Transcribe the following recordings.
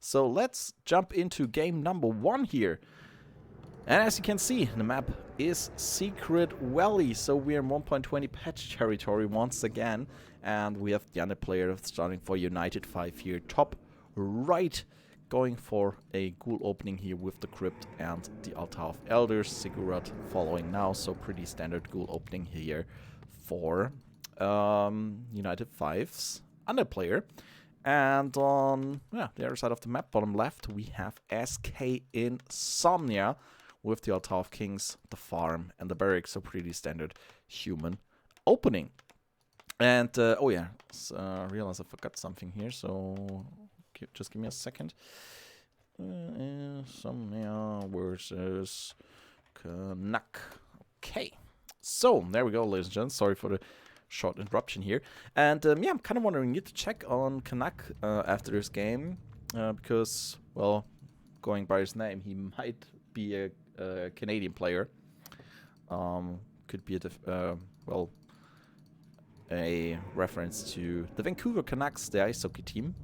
So let's jump into game number 1 here. And as you can see, the map is Secret Valley, so we're in 1.20 patch territory once again. And we have the other player starting for United 5 here, top right, going for a ghoul opening here with the Crypt and the Altar of Elders. Sigurd following now, so pretty standard ghoul opening here for United 5's under player. And on the other side of the map, bottom left, we have SK Insomnia with the Altar of Kings, the farm, and the barracks. So pretty standard human opening. And oh yeah, realize I forgot something here. So just give me a second. Insomnia versus Canuck. Okay, so there we go, ladies and gents. Sorry for the short interruption here. And yeah, I'm kind of wondering, need to check on Canuck after this game because, well, going by his name, he might be a Canadian player. Could be a reference to the Vancouver Canucks, the ice hockey team,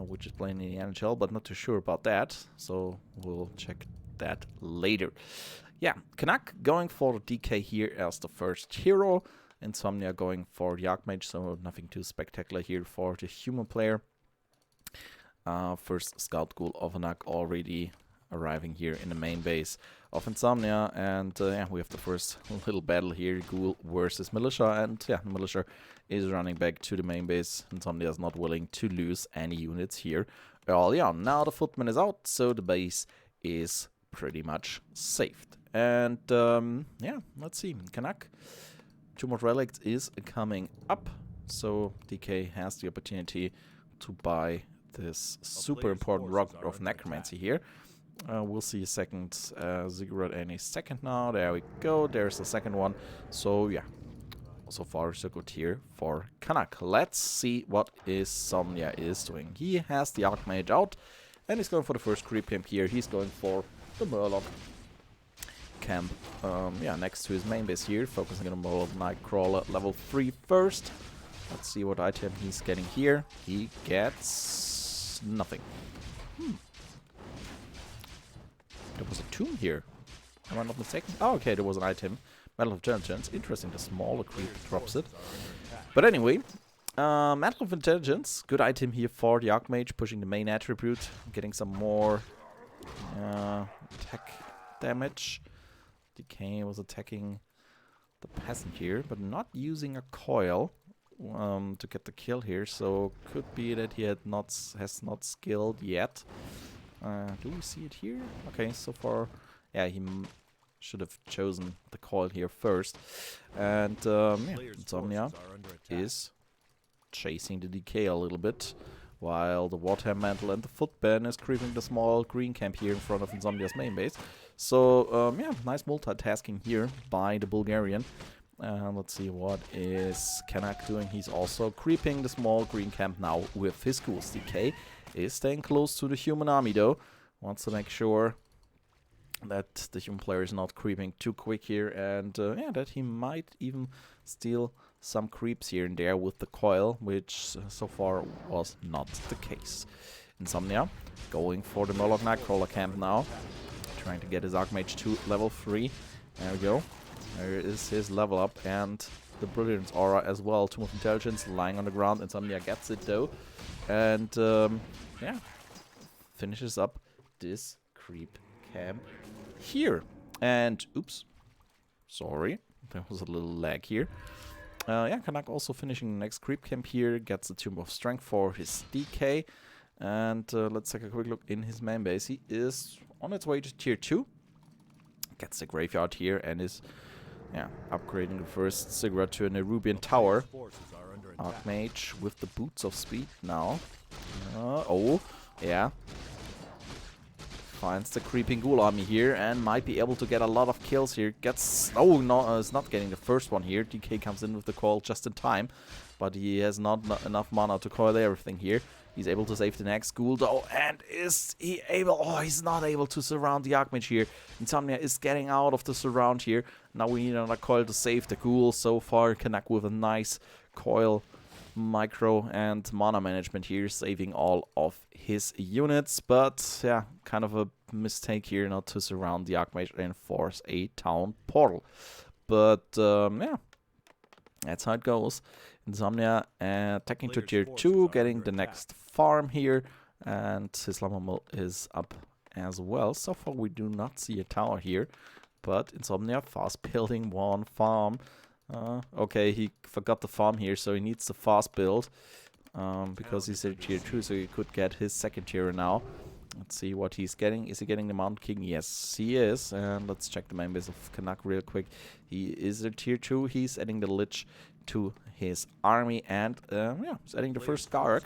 which is playing in the NHL, but not too sure about that. So we'll check that later. Yeah, Canuck going for the DK here as the first hero. Insomnia going for the Archmage, so nothing too spectacular here for the human player. First Scout Ghoul of Canuck already arriving here in the main base of Insomnia, and yeah, we have the first little battle here, Ghoul versus Militia, and yeah, the Militia is running back to the main base. Insomnia is not willing to lose any units here early on. Now the Footman is out, so the base is pretty much saved. And yeah, let's see, Canuck, Tomb of Relics is coming up, so DK has the opportunity to buy this super important Rock of Necromancy here. We'll see a second Ziggurat any second now. There we go, there's the second one. So yeah, so far so good here for Canuck. Let's see what Insomnia is doing. He has the Archmage out, and he's going for the first creep camp here. He's going for the Murloc camp, yeah, next to his main base here, focusing on the Murloc Nightcrawler level 3 first. Let's see what item he's getting here. He gets nothing. There was a tomb here. Am I not mistaken? Oh, okay, there was an item. Metal of Intelligence. Interesting, the smaller creep drops it. But anyway, Metal of Intelligence. Good item here for the Archmage, pushing the main attribute, getting some more attack damage. DK was attacking the peasant here, but not using a coil to get the kill here. So could be that he has not skilled yet. Do we see it here? Okay, so far, yeah, he should have chosen the coil here first. And yeah, Insomnia is chasing the DK a little bit, while the Water Mantle and the Footban is creeping the small green camp here in front of Insomnia's main base. So yeah, nice multitasking here by the Bulgarian. Let's see what is Canuck doing. He's also creeping the small green camp now with his ghouls. DK is staying close to the human army though. Wants to make sure that the human player is not creeping too quick here, and yeah, that he might even steal some creeps here and there with the coil, which so far was not the case. Insomnia going for the Murloc Nightcrawler camp now, trying to get his Archmage to level 3. There we go. There is his level up, and the Brilliance Aura as well. Tomb of Intelligence lying on the ground. Insomnia gets it though, and yeah, finishes up this creep camp here. And oops, sorry, there was a little lag here. Yeah, Canuck also finishing the next creep camp here, gets the Tomb of Strength for his DK. And let's take a quick look in his main base. He is on its way to tier 2. Gets the graveyard here and is upgrading the first Ziggurat to a Nerubian Tower. Archmage with the Boots of Speed now. Oh, yeah. Finds the creeping ghoul army here and might be able to get a lot of kills here. Gets... Oh, no, it's not getting the first one here. DK comes in with the coil just in time, but he has not enough mana to coil everything here. He's able to save the next ghoul though, and is he able... Oh, he's not able to surround the Archmage here. Insomnia is getting out of the surround here. Now we need another coil to save the ghoul. So far, Canuck with a nice coil micro and mana management here, saving all of his units. But yeah, kind of a mistake here not to surround the Archmage and force a town portal. But yeah, that's how it goes. Insomnia attacking to tier 2, getting the next farm here, and his Llama Mill is up as well. So far we do not see a tower here, but Insomnia fast building one farm. Okay, he forgot the farm here, so he needs the fast build because he's at tier 2, so he could get his second tier now. Let's see what he's getting. Is he getting the Mountain King? Yes, he is. And let's check the main base of Canuck real quick. He is at tier 2. He's adding the Lich to his army, and yeah, he's adding the first Canuck.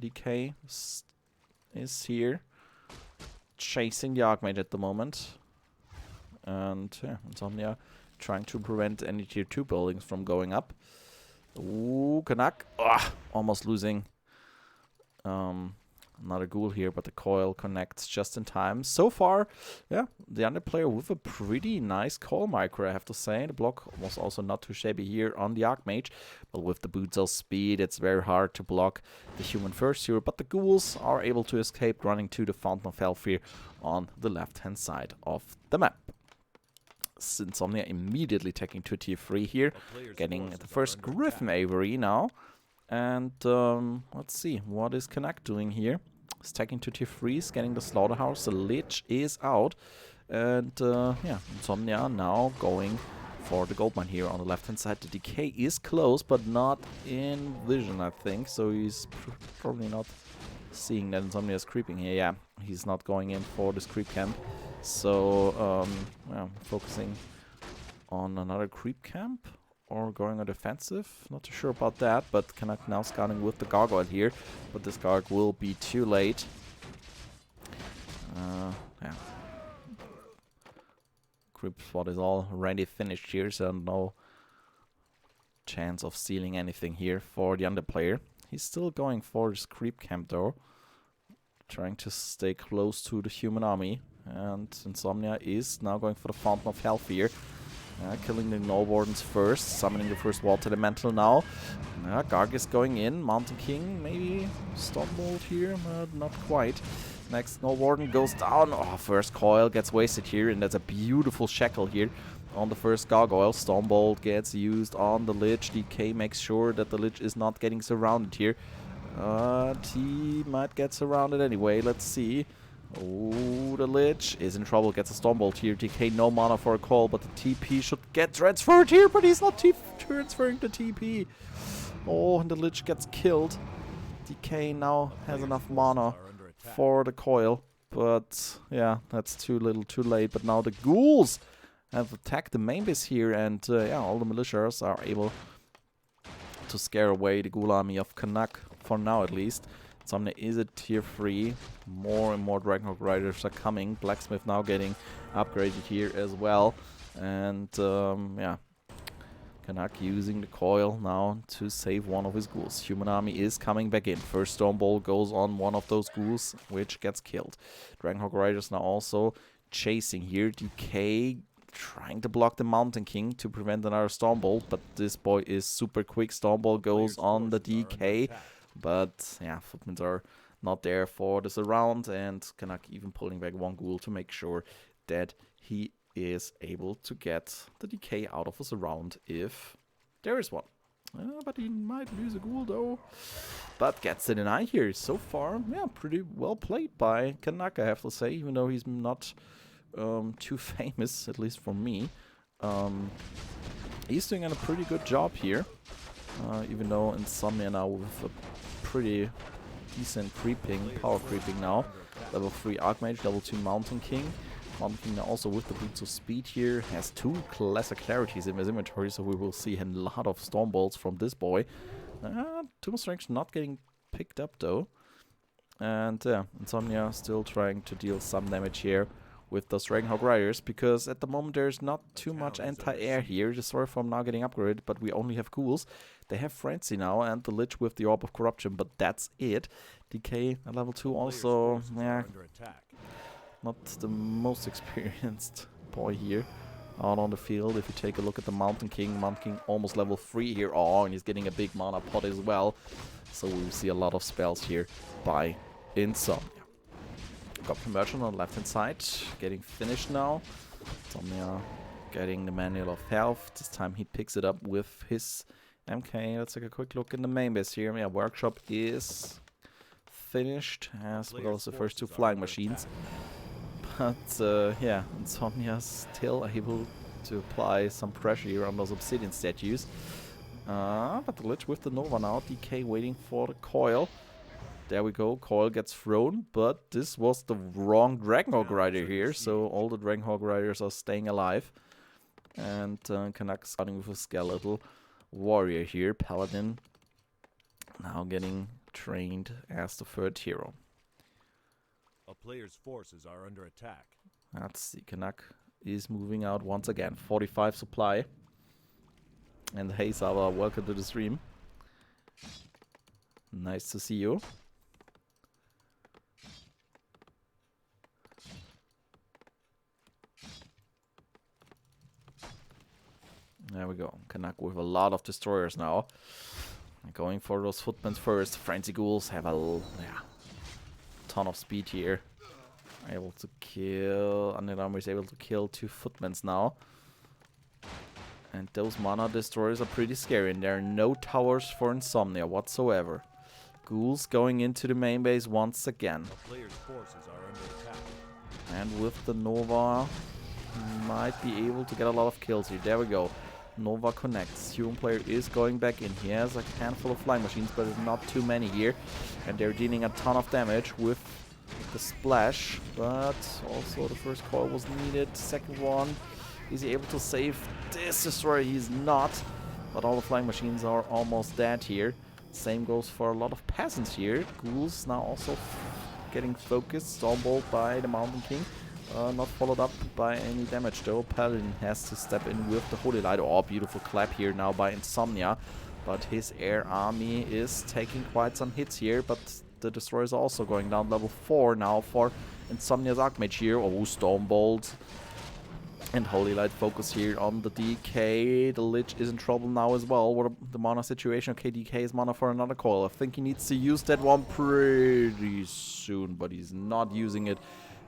DK is here, chasing the Archmage at the moment. And yeah, Insomnia trying to prevent any tier 2 buildings from going up. Ooh, Canuck. Almost losing. Another ghoul here, but the coil connects just in time. So far, yeah, the underplayer with a pretty nice coil micro, I have to say. The block was also not too shabby here on the Archmage, but with the boot cell speed, it's very hard to block the human first here. But the ghouls are able to escape, running to the Fountain of Health here on the left-hand side of the map. Insomnia immediately taking to tier 3 here, getting the first Griffin Avery now. And let's see, what is Canuck doing here? He's taking to tier 3, getting the Slaughterhouse. The Lich is out. And yeah, Insomnia now going for the gold mine here on the left hand side. The decay is close, but not in vision, I think. So he's probably not seeing that Insomnia is creeping here. Yeah, he's not going in for this creep camp. So yeah, focusing on another creep camp. Or going on defensive, not too sure about that, but Canuck now scouting with the gargoyle here, but this guard will be too late. Yeah. Creep spot is already finished here, so no chance of stealing anything here for the underplayer. He's still going for his creep camp though, trying to stay close to the human army, and Insomnia is now going for the Fountain of Health here. Killing the Gnoll Wardens first, summoning the first Water Elemental now. Garg is going in, Mountain King maybe Stormbolt here, but not quite. Next Gnoll Warden goes down. Oh, first coil gets wasted here, and that's a beautiful shackle here on the first gargoyle. Stormbolt gets used on the Lich. DK makes sure that the Lich is not getting surrounded here. He might get surrounded anyway, let's see. Oh, the Lich is in trouble, gets a Stormbolt here. DK no mana for a call, but the TP should get transferred here, but he's not transferring the TP. Oh, and the Lich gets killed. DK now has enough mana for the coil, but yeah, that's too little too late. But now the ghouls have attacked the main base here, and yeah, all the militias are able to scare away the ghoul army of Canuck, for now at least. Insomnia is at tier 3. More and more Dragonhawk Riders are coming. Blacksmith now getting upgraded here as well. And yeah, Canuck using the coil now to save one of his ghouls. Human army is coming back in. First Stormbolt goes on one of those ghouls, which gets killed. Dragonhawk Riders now also chasing here. DK trying to block the Mountain King to prevent another Stormbolt, but this boy is super quick. Stormbolt goes on the DK. But yeah, footmen are not there for the surround, and Canuck even pulling back one ghoul to make sure that he is able to get the decay out of a surround if there is one. But he might lose a ghoul though. But gets the deny here. So far, yeah, pretty well played by Canuck, I have to say, even though he's not too famous, at least for me. He's doing a pretty good job here. Even though Insomnia now with a pretty decent power creeping now. Level 3 Archmage, level 2 Mountain King. Mountain King now also with the boots of speed here. Has 2 Lesser Clarities in his inventory, so we will see a lot of Stormbolts from this boy. Tomb of Strength not getting picked up though. And yeah, Insomnia still trying to deal some damage here with those Dragonhawk Riders, because at the moment there's not too much anti-air here. The Sword Form now getting upgraded, but we only have ghouls. They have Frenzy now and the Lich with the Orb of Corruption, but that's it. DK at level 2 also, yeah, not the most experienced boy here. out on the field. If you take a look at the Mountain King almost level 3 here. Oh, and he's getting a big mana pot as well. So we see a lot of spells here by Insomnia. Got Conversion on the left hand side, getting finished now. Insomnia getting the Manual of Health. This time he picks it up with his MK. Let's take a quick look in the main base here. Yeah, Workshop is finished, as well as the first 2 flying machines. But yeah, Insomnia's still able to apply some pressure here on those Obsidian statues. But the Lich with the Nova now. DK waiting for the Coil. There we go. Coil gets thrown, but this was the wrong Dragonhawk Rider here. So all the Dragonhawk Riders are staying alive. And Canuck starting with a Skeletal Warrior here. Paladin now getting trained as the 3rd hero. A player's forces are under attack. Let's see, Canuck is moving out once again. 45 supply. And hey Sava, welcome to the stream. Nice to see you. There we go. Canuck with a lot of destroyers now. Going for those footmen first. Frenzy Ghouls have a ton of speed here. Able to kill. Undead Armor is able to kill 2 footmen now. And those mana destroyers are pretty scary. And there are no towers for Insomnia whatsoever. Ghouls going into the main base once again. A player's forces are under attack. And with the Nova, might be able to get a lot of kills here. There we go. Nova connects. Human player is going back in. He has a handful of flying machines, but it's not too many here. And they're dealing a ton of damage with the splash. But also the first coil was needed. Second one. Is he able to save this destroyer? He's not. But all the flying machines are almost dead here. Same goes for a lot of peasants here. Ghouls now also getting focused. Stormbolt by the Mountain King. Not followed up by any damage though. Paladin has to step in with the Holy Light. Oh, beautiful clap here now by Insomnia. But his air army is taking quite some hits here. But the destroyers are also going down level 4 now for Insomnia's Archmage here. Oh, Stormbolt. And Holy Light focus here on the DK. The Lich is in trouble now as well. What the mana situation? Okay, DK is mana for another coil. I think he needs to use that one pretty soon. But he's not using it.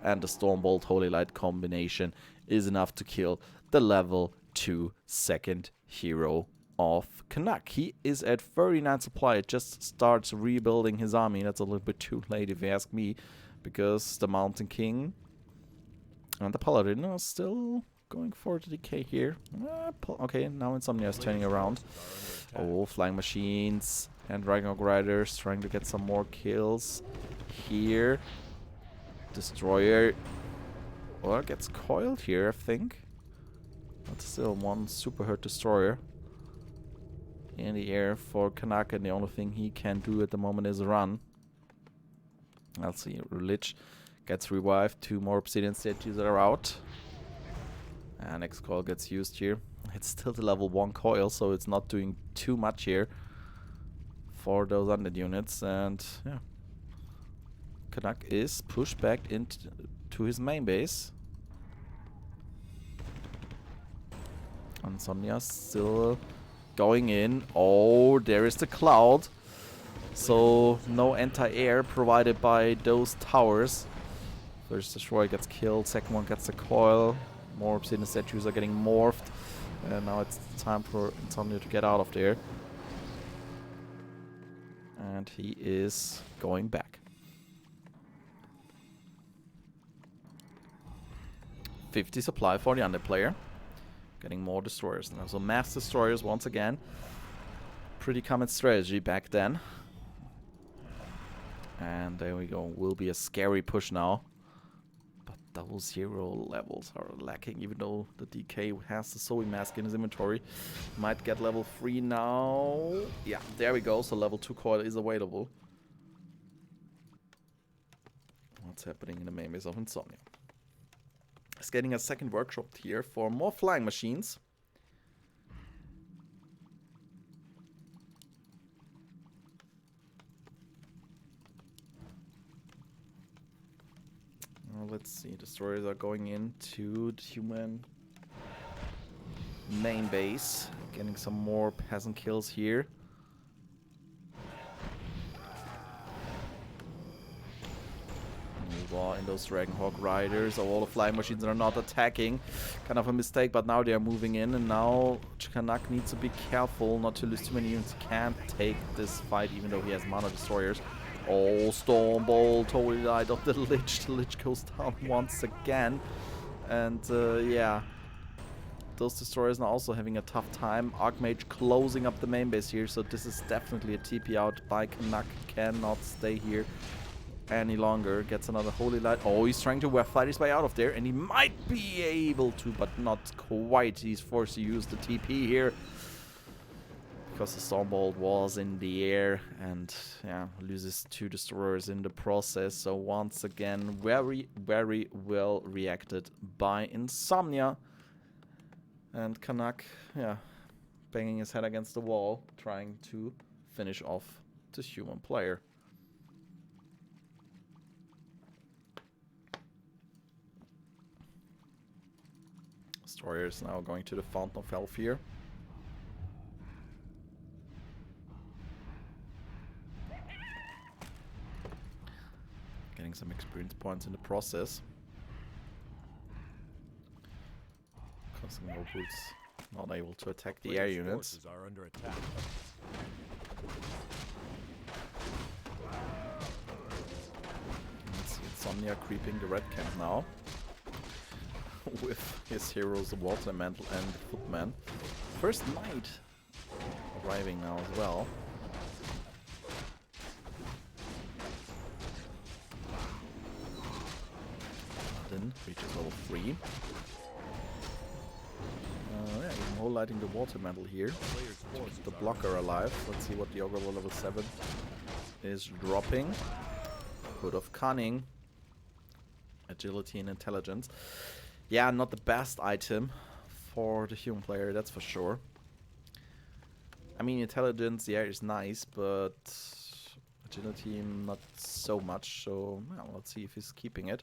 And the Stormbolt Holy Light combination is enough to kill the level 2 second hero of Canuck. He is at 39 supply. It just starts rebuilding his army. That's a little bit too late if you ask me. Because the Mountain King and the Paladin are still going for the decay here. Okay, now Insomnia is turning around. Oh, flying machines and Ragnarok Riders trying to get some more kills here. Destroyer gets coiled here, I think. But still one super hurt destroyer in the air for Canuck, and the only thing he can do at the moment is run. Let's see, Lich gets revived. 2 more Obsidian statues that are out. And next coil gets used here. It's still the level 1 coil, so it's not doing too much here for those undead units. And yeah, Canuck is pushed back into his main base. Insomnia still going in. Oh, there is the cloud. So no anti-air provided by those towers. First destroyer gets killed, second one gets the coil. More Obsidian statues are getting morphed. And now it's time for Insomnia to get out of there. And he is going back. 50 supply for the undead player. Getting more destroyers now. So mass destroyers once again. Pretty common strategy back then. And there we go. Will be a scary push now. But those hero levels are lacking. Even though the DK has the Zoe mask in his inventory. Might get level 3 now. Yeah, there we go. So level 2 coil is available. What's happening in the main base of Insomnia? It's getting a second workshop here for more flying machines. Let's see, destroyers are going into the human main base. Getting some more peasant kills here. In those Dragonhawk Riders, all the flying machines are not attacking. Kind of a mistake, but now they are moving in, and now Canuck needs to be careful not to lose too many units. Can't take this fight, even though he has Mana Destroyers. Oh, Stormbolt, totally died of the Lich. The Lich goes down once again. And yeah, those Destroyers are also having a tough time. Archmage closing up the main base here, so this is definitely a TP out by Canuck. Cannot stay here any longer. Gets another Holy Light. Oh, he's trying to fight his way out of there, and he might be able to, but not quite. He's forced to use the TP here because the Stormbolt was in the air, and yeah, loses 2 Destroyers in the process. So once again, very, very well reacted by Insomnia. And Canuck, yeah, banging his head against the wall, trying to finish off the human player. Destroyers now going to the Fountain of Health here. Getting some experience points in the process. Costing no boots, not able to attack the air units. Are under attack. Let's see Insomnia creeping the red camp now. With his heroes, the Water Mantle and the Footman. First Knight arriving now as well. Then reaches level 3. Yeah, even whole lighting the Water Mantle here to keep the blocker alive. Let's see what the Ogre level 7 is dropping. Hood of Cunning, Agility and Intelligence. Yeah, not the best item for the human player, that's for sure. I mean, intelligence, yeah, is nice, but agility, not so much. So, well, let's see if he's keeping it.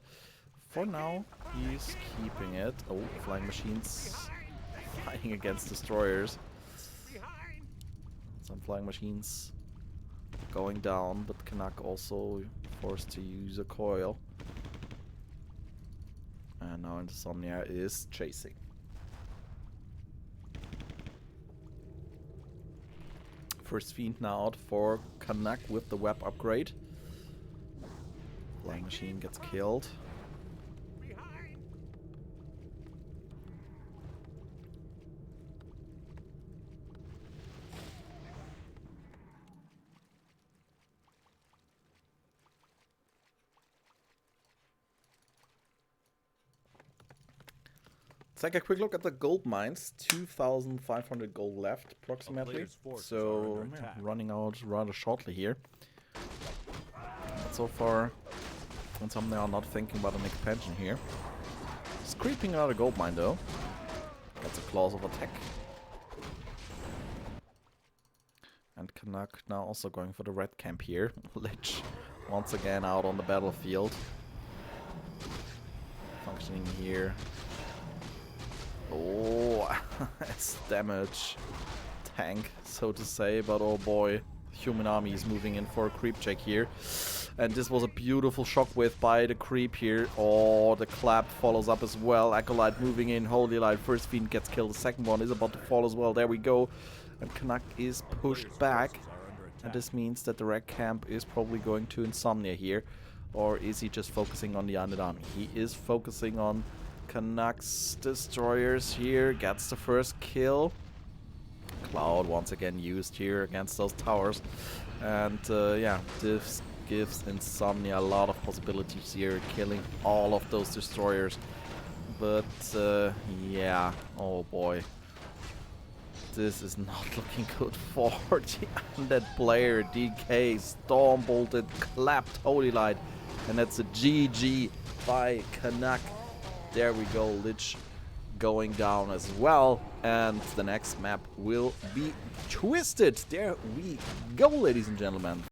For now, he's keeping it. Oh, flying machines fighting against destroyers. Some flying machines going down, but Canuck also forced to use a coil. And now Insomnia is chasing. First Fiend now out for Canuck with the web upgrade. Flying machine gets killed. Take a quick look at the gold mines. 2,500 gold left, approximately. So, yeah, running out rather shortly here. But so far, Insomnia are not thinking about an expansion here. It's creeping another gold mine, though. That's a clause of attack. And Canuck now also going for the red camp here. Lich once again out on the battlefield. Functioning here. Oh, it's damage tank, so to say, but oh boy, human army is moving in for a creep check here. And this was a beautiful shockwave by the creep here. Oh, the clap follows up as well. Acolyte moving in, Holy Light, first Fiend gets killed, the second one is about to fall as well. There we go. And Canuck is pushed back. And this means that the red camp is probably going to Insomnia here. Or is he just focusing on the undead army? He is focusing on Canuck's destroyers here, gets the first kill. Cloud once again used here against those towers. And yeah, this gives Insomnia a lot of possibilities here, killing all of those destroyers. But yeah, oh boy. This is not looking good for the undead player. DK, Stormbolted, clapped Holy Light. And that's a GG by Canuck. There we go, Lich going down as well. And the next map will be Twisted. There we go, ladies and gentlemen.